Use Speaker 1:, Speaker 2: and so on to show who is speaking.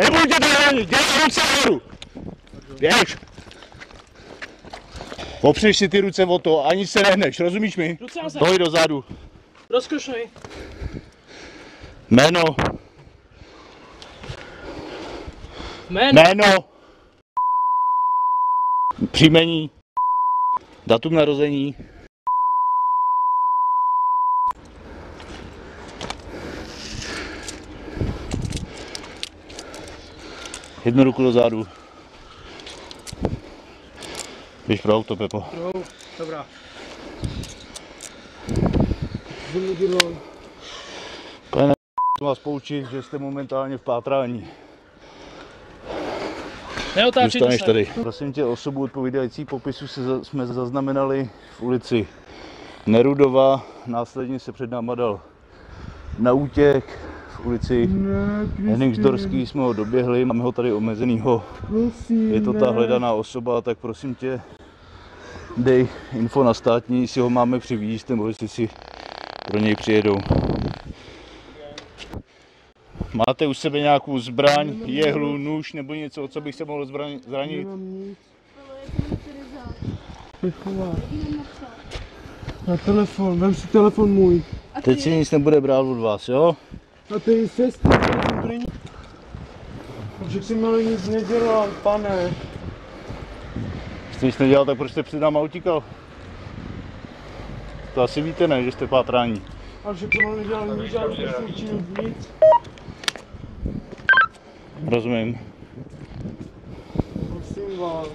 Speaker 1: Nebudu tě tady, dělej ruce nahoru. Běž. Opřeš si ty ruce o to, ani se nehneš, rozumíš mi? Pojď dozadu.
Speaker 2: Rozkošuj.
Speaker 1: Jméno. Jméno. Příjmení. Datum narození. Jednu ruku dozadu. Běž pro auto, Pepo.
Speaker 2: Dobrá.
Speaker 1: Pane, vás poučit, že jste momentálně v pátrání.
Speaker 2: Neotáčejte se.
Speaker 1: Tady. Prosím tě, osobu odpovídající popisu jsme zaznamenali v ulici Nerudova, následně se před náma dal na útěk. V ulici Henningsdorský jsme ho doběhli, máme ho tady omezenýho. Je to ta hledaná osoba, tak prosím tě, dej info na státní, jestli ho máme přivízt, nebo jestli si pro něj přijedou. Máte u sebe nějakou zbraň, jehlu, nůž nebo něco, co bych se mohl zranit?
Speaker 3: Na telefon, vem si telefon můj.
Speaker 1: Teď si nic nebude brát od vás, jo?
Speaker 3: A ty sestry, to není... Že jsem ale nic nedělal, pane.
Speaker 1: Jste nic nedělal, tak proč jste před náma utíkal? To asi víte, ne, že jste pátrání.
Speaker 3: Ale že jsem ale nedělal nic, ale že jsem učil nic.
Speaker 1: Rozumím.
Speaker 3: Prosím vás.